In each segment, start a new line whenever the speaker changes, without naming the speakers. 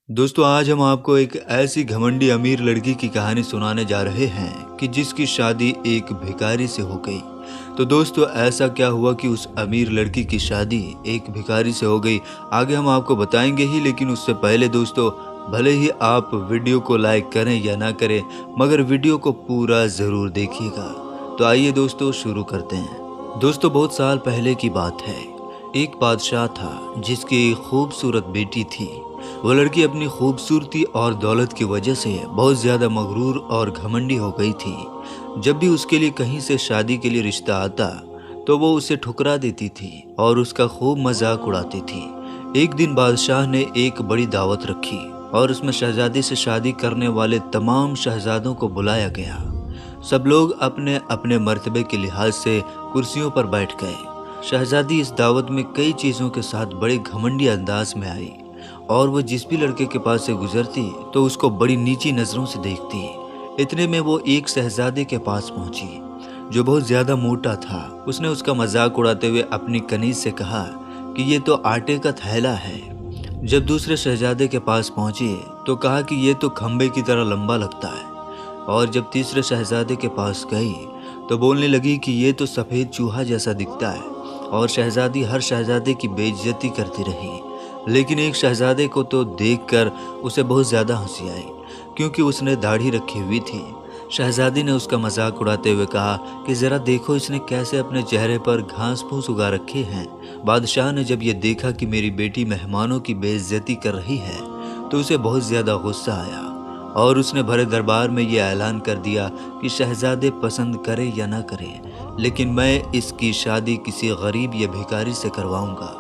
दोस्तों आज हम आपको एक ऐसी घमंडी अमीर लड़की की कहानी सुनाने जा रहे हैं कि जिसकी शादी एक भिखारी से हो गई। तो दोस्तों ऐसा क्या हुआ कि उस अमीर लड़की की शादी एक भिखारी से हो गई, आगे हम आपको बताएंगे ही। लेकिन उससे पहले दोस्तों, भले ही आप वीडियो को लाइक करें या ना करें, मगर वीडियो को पूरा ज़रूर देखिएगा। तो आइए दोस्तों शुरू करते हैं। दोस्तों बहुत साल पहले की बात है। एक बादशाह था जिसकी एक खूबसूरत बेटी थी। वो लड़की अपनी खूबसूरती और दौलत की वजह से बहुत ज़्यादा मगरूर और घमंडी हो गई थी। जब भी उसके लिए कहीं से शादी के लिए रिश्ता आता तो वो उसे ठुकरा देती थी और उसका खूब मजाक उड़ाती थी। एक दिन बादशाह ने एक बड़ी दावत रखी और उसमें शहजादी से शादी करने वाले तमाम शहजादों को बुलाया गया। सब लोग अपने अपने मर्तबे के लिहाज से कुर्सियों पर बैठ गए। शहजादी इस दावत में कई चीज़ों के साथ बड़े घमंडी अंदाज में आई और वो जिस भी लड़के के पास से गुजरती तो उसको बड़ी नीची नज़रों से देखती। इतने में वो एक शहजादे के पास पहुंची जो बहुत ज़्यादा मोटा था। उसने उसका मजाक उड़ाते हुए अपनी कनीज से कहा कि ये तो आटे का थैला है। जब दूसरे शहजादे के पास पहुंची तो कहा कि ये तो खंबे की तरह लंबा लगता है। और जब तीसरे शहजादे के पास गई तो बोलने लगी कि ये तो सफ़ेद चूहा जैसा दिखता है। और शहजादी हर शहजादे की बेइज्जती करती रही। लेकिन एक शहजादे को तो देखकर उसे बहुत ज़्यादा हंसी आई, क्योंकि उसने दाढ़ी रखी हुई थी। शहजादी ने उसका मजाक उड़ाते हुए कहा कि ज़रा देखो इसने कैसे अपने चेहरे पर घास फूस उगा रखे हैं। बादशाह ने जब ये देखा कि मेरी बेटी मेहमानों की बेइज्जती कर रही है तो उसे बहुत ज़्यादा गुस्सा आया और उसने भरे दरबार में ये ऐलान कर दिया कि शहजादे पसंद करे या ना करे, लेकिन मैं इसकी शादी किसी गरीब या भिखारी से करवाऊंगा।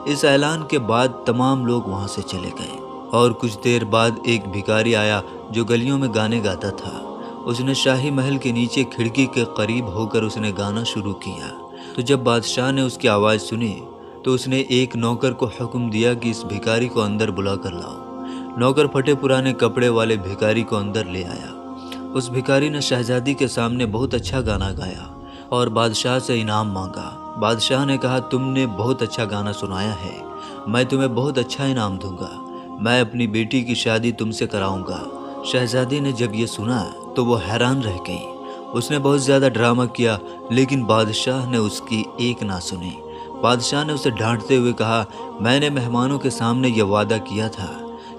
इस ऐलान के बाद तमाम लोग वहां से चले गए और कुछ देर बाद एक भिखारी आया जो गलियों में गाने गाता था। उसने शाही महल के नीचे खिड़की के करीब होकर उसने गाना शुरू किया। तो जब बादशाह ने उसकी आवाज़ सुनी तो उसने एक नौकर को हुक्म दिया कि इस भिखारी को अंदर बुला कर लाओ। नौकर फटे पुराने कपड़े वाले भिखारी को अंदर ले आया। उस भिखारी ने शहजादी के सामने बहुत अच्छा गाना गाया और बादशाह से इनाम मांगा। बादशाह ने कहा, तुमने बहुत अच्छा गाना सुनाया है, मैं तुम्हें बहुत अच्छा इनाम दूंगा। मैं अपनी बेटी की शादी तुमसे कराऊंगा। शहजादी ने जब ये सुना तो वो हैरान रह गई। उसने बहुत ज़्यादा ड्रामा किया, लेकिन बादशाह ने उसकी एक ना सुनी। बादशाह ने उसे डांटते हुए कहा, मैंने मेहमानों के सामने यह वादा किया था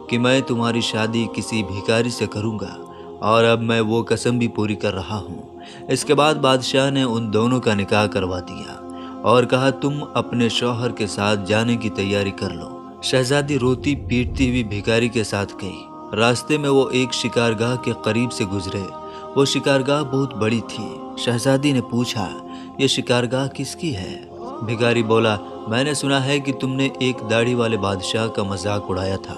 कि मैं तुम्हारी शादी किसी भिखारी से करूंगा और अब मैं वो कसम भी पूरी कर रहा हूँ। इसके बाद बादशाह ने उन दोनों का निकाह करवा दिया और कहा, तुम अपने शौहर के साथ जाने की तैयारी कर लो। शहजादी रोती पीटती हुई भिखारी के साथ गई। रास्ते में वो एक शिकारगाह के करीब से गुजरे। वो शिकारगाह बहुत बड़ी थी। शहजादी ने पूछा, ये शिकारगाह किसकी है? भिखारी बोला, मैंने सुना है कि तुमने एक दाढ़ी वाले बादशाह का मजाक उड़ाया था।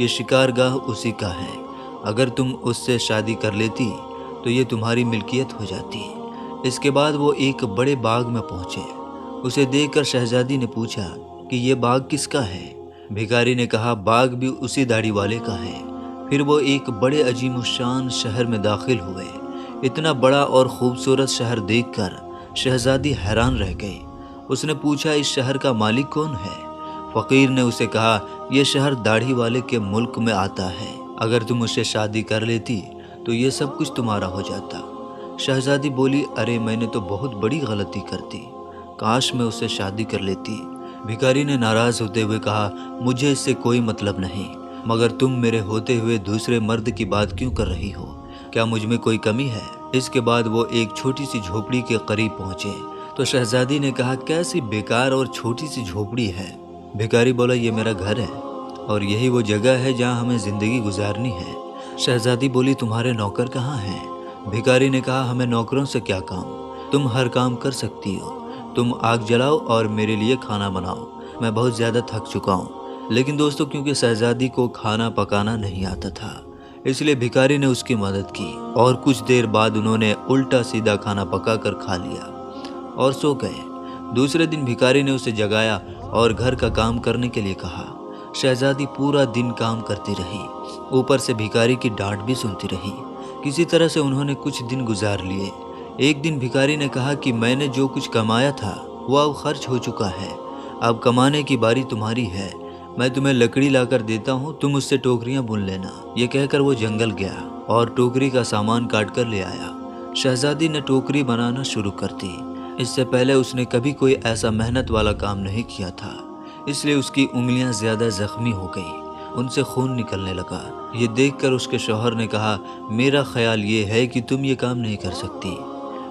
ये शिकारगाह उसी का है। अगर तुम उससे शादी कर लेती तो ये तुम्हारी मिल्कियत हो जाती। इसके बाद वो एक बड़े बाग में पहुंचे। उसे देखकर शहजादी ने पूछा कि ये बाग किसका है? भिखारी ने कहा, बाग भी उसी दाढ़ी वाले का है। फिर वो एक बड़े अजीमुशान शहर में दाखिल हुए। इतना बड़ा और खूबसूरत शहर देखकर शहजादी हैरान रह गई। उसने पूछा, इस शहर का मालिक कौन है? फकीर ने उसे कहा, यह शहर दाढ़ी वाले के मुल्क में आता है। अगर तुम उससे शादी कर लेती तो ये सब कुछ तुम्हारा हो जाता। शहजादी बोली, अरे मैंने तो बहुत बड़ी गलती कर दी, काश मैं उससे शादी कर लेती। भिखारी ने नाराज होते हुए कहा, मुझे इससे कोई मतलब नहीं, मगर तुम मेरे होते हुए दूसरे मर्द की बात क्यों कर रही हो? क्या मुझ में कोई कमी है? इसके बाद वो एक छोटी सी झोपड़ी के करीब पहुंचे तो शहजादी ने कहा, कैसी बेकार और छोटी सी झोपड़ी है? भिखारी बोला, ये मेरा घर है और यही वो जगह है जहाँ हमें ज़िंदगी गुजारनी है। शहजादी बोली, तुम्हारे नौकर कहाँ हैं? भिखारी ने कहा, हमें नौकरों से क्या काम, तुम हर काम कर सकती हो। तुम आग जलाओ और मेरे लिए खाना बनाओ, मैं बहुत ज़्यादा थक चुका हूँ। लेकिन दोस्तों, क्योंकि शहजादी को खाना पकाना नहीं आता था, इसलिए भिखारी ने उसकी मदद की और कुछ देर बाद उन्होंने उल्टा सीधा खाना पकाकर खा लिया और सो गए। दूसरे दिन भिखारी ने उसे जगाया और घर का काम करने के लिए कहा। शहजादी पूरा दिन काम करती रही, ऊपर से भिखारी की डांट भी सुनती रही। किसी तरह से उन्होंने कुछ दिन गुजार लिए। एक दिन भिखारी ने कहा कि मैंने जो कुछ कमाया था वो अब खर्च हो चुका है, अब कमाने की बारी तुम्हारी है। मैं तुम्हें लकड़ी लाकर देता हूँ, तुम उससे टोकरियां बुन लेना। ये कहकर वो जंगल गया और टोकरी का सामान काट कर ले आया। शहजादी ने टोकरी बनाना शुरू कर दी। इससे पहले उसने कभी कोई ऐसा मेहनत वाला काम नहीं किया था, इसलिए उसकी उंगलियां ज्यादा जख्मी हो गई, उनसे खून निकलने लगा। ये देखकर उसके शौहर ने कहा, मेरा ख्याल ये है कि तुम ये काम नहीं कर सकती।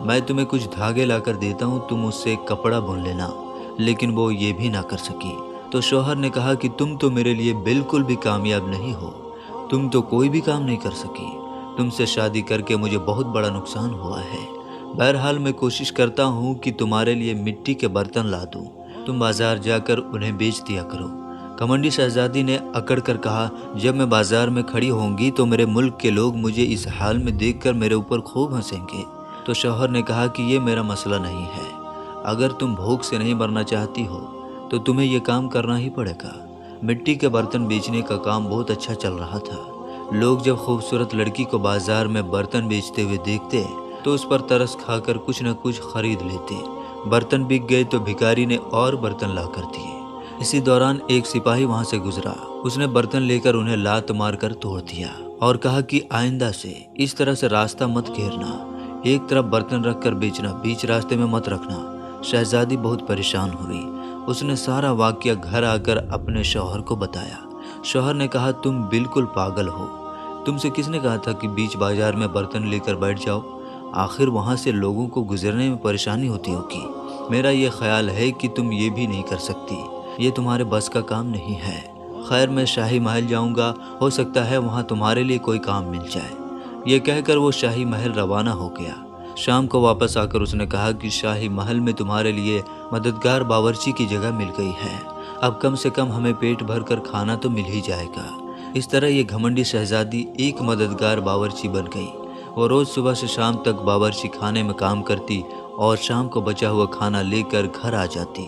मैं तुम्हें कुछ धागे लाकर देता हूँ, तुम उससे कपड़ा बुन लेना। लेकिन वो ये भी ना कर सकी। तो शौहर ने कहा कि तुम तो मेरे लिए बिल्कुल भी कामयाब नहीं हो, तुम तो कोई भी काम नहीं कर सकी। तुमसे शादी करके मुझे बहुत बड़ा नुकसान हुआ है। बहरहाल मैं कोशिश करता हूँ कि तुम्हारे लिए मिट्टी के बर्तन ला दूँ, तुम बाजार जाकर उन्हें बेच दिया करो। घमंडी शहजादी ने अकड़ कर कहा, जब मैं बाजार में खड़ी होंगी तो मेरे मुल्क के लोग मुझे इस हाल में देखकर मेरे ऊपर खूब हंसेंगे। तो शौहर ने कहा कि ये मेरा मसला नहीं है, अगर तुम भूख से नहीं मरना चाहती हो तो तुम्हें ये काम करना ही पड़ेगा। मिट्टी के बर्तन बेचने का काम बहुत अच्छा चल रहा था। लोग जब खूबसूरत लड़की को बाजार में बर्तन बेचते हुए देखते तो उस पर तरस खाकर कुछ न कुछ खरीद लेते। बर्तन बिक गए तो भिखारी ने और बर्तन ला कर दिए। इसी दौरान एक सिपाही वहां से गुजरा। उसने बर्तन लेकर उन्हें लात मारकर तोड़ दिया और कहा कि आइंदा से इस तरह से रास्ता मत घेरना, एक तरफ बर्तन रखकर बेचना, बीच रास्ते में मत रखना। शहजादी बहुत परेशान हुई। उसने सारा वाकया घर आकर अपने शौहर को बताया। शौहर ने कहा, तुम बिल्कुल पागल हो, तुमसे किसने कहा था कि बीच बाजार में बर्तन लेकर बैठ जाओ? आखिर वहां से लोगों को गुजरने में परेशानी होती होगी। मेरा ये ख्याल है कि तुम ये भी नहीं कर सकती, ये तुम्हारे बस का काम नहीं है। खैर, मैं शाही महल जाऊंगा, हो सकता है वहां तुम्हारे लिए कोई काम मिल जाए। ये कहकर वो शाही महल रवाना हो गया। शाम को वापस आकर उसने कहा कि शाही महल में तुम्हारे लिए मददगार बावर्ची की जगह मिल गई है, अब कम से कम हमें पेट भर कर खाना तो मिल ही जाएगा। इस तरह ये घमंडी शहजादी एक मददगार बावर्ची बन गई। वो रोज सुबह से शाम तक बावर्ची खाने में काम करती और शाम को बचा हुआ खाना लेकर घर आ जाती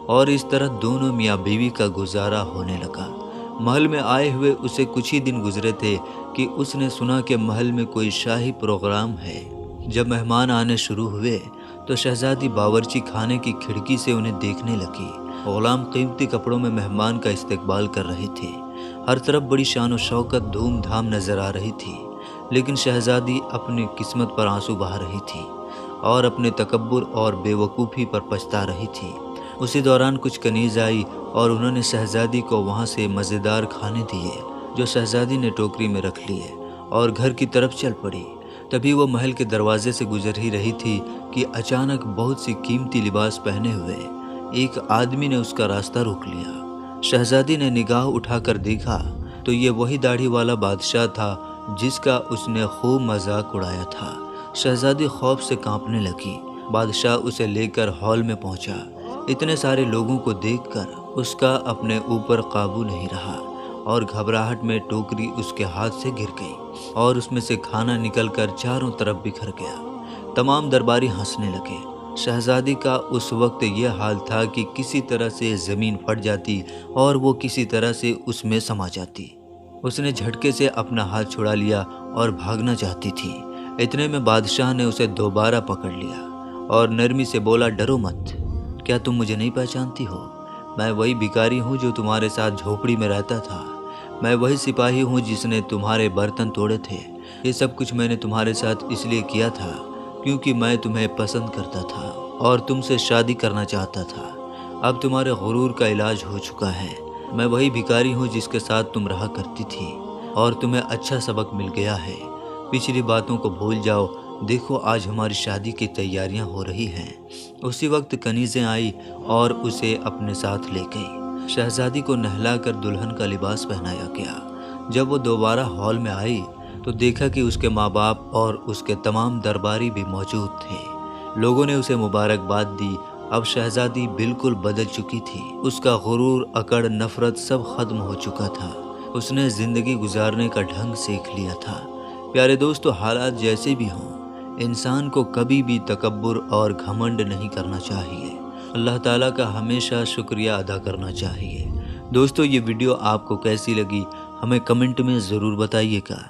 और इस तरह दोनों मियाँ बीवी का गुजारा होने लगा। महल में आए हुए उसे कुछ ही दिन गुजरे थे कि उसने सुना कि महल में कोई शाही प्रोग्राम है। जब मेहमान आने शुरू हुए तो शहजादी बावर्ची खाने की खिड़की से उन्हें देखने लगी। गुलाम कीमती कपड़ों में मेहमान का इस्तकबाल कर रहे थे। हर तरफ बड़ी शान और शौकत धूमधाम नजर आ रही थी, लेकिन शहजादी अपनी किस्मत पर आंसू बहा रही थी और अपने तकब्बुर और बेवकूफ़ी पर पछता रही थी। उसी दौरान कुछ कनीज आई और उन्होंने शहजादी को वहाँ से मज़ेदार खाने दिए जो शहजादी ने टोकरी में रख लिए और घर की तरफ चल पड़ी। तभी वो महल के दरवाजे से गुजर ही रही थी कि अचानक बहुत सी कीमती लिबास पहने हुए एक आदमी ने उसका रास्ता रोक लिया। शहजादी ने निगाह उठाकर देखा तो ये वही दाढ़ी वाला बादशाह था जिसका उसने खूब मजाक उड़ाया था। शहजादी खौफ से कांपने लगी। बादशाह उसे लेकर हॉल में पहुंचा। इतने सारे लोगों को देखकर उसका अपने ऊपर काबू नहीं रहा और घबराहट में टोकरी उसके हाथ से गिर गई और उसमें से खाना निकलकर चारों तरफ बिखर गया। तमाम दरबारी हंसने लगे। शहजादी का उस वक्त यह हाल था कि किसी तरह से ज़मीन फट जाती और वो किसी तरह से उसमें समा जाती। उसने झटके से अपना हाथ छुड़ा लिया और भागना चाहती थी। इतने में बादशाह ने उसे दोबारा पकड़ लिया और नरमी से बोला, डरो मत, क्या तुम मुझे नहीं पहचानती हो? मैं वही भिखारी हूँ जो तुम्हारे साथ झोपड़ी में रहता था। मैं वही सिपाही हूँ जिसने तुम्हारे बर्तन तोड़े थे। ये सब कुछ मैंने तुम्हारे साथ इसलिए किया था क्योंकि मैं तुम्हें पसंद करता था और तुमसे शादी करना चाहता था। अब तुम्हारे गुरूर का इलाज हो चुका है। मैं वही भिखारी हूँ जिसके साथ तुम रहा करती थी और तुम्हें अच्छा सबक मिल गया है। पिछली बातों को भूल जाओ। देखो, आज हमारी शादी की तैयारियां हो रही हैं। उसी वक्त कनीज़ें आई और उसे अपने साथ ले गई। शहजादी को नहलाकर दुल्हन का लिबास पहनाया गया। जब वो दोबारा हॉल में आई तो देखा कि उसके माँ बाप और उसके तमाम दरबारी भी मौजूद थे। लोगों ने उसे मुबारकबाद दी। अब शहजादी बिल्कुल बदल चुकी थी। उसका गुरूर, अकड़, नफरत सब खत्म हो चुका था। उसने जिंदगी गुजारने का ढंग सीख लिया था। प्यारे दोस्तों, हालात जैसे भी हों, इंसान को कभी भी तकब्बुर और घमंड नहीं करना चाहिए। अल्लाह ताला का हमेशा शुक्रिया अदा करना चाहिए। दोस्तों, ये वीडियो आपको कैसी लगी हमें कमेंट में ज़रूर बताइएगा।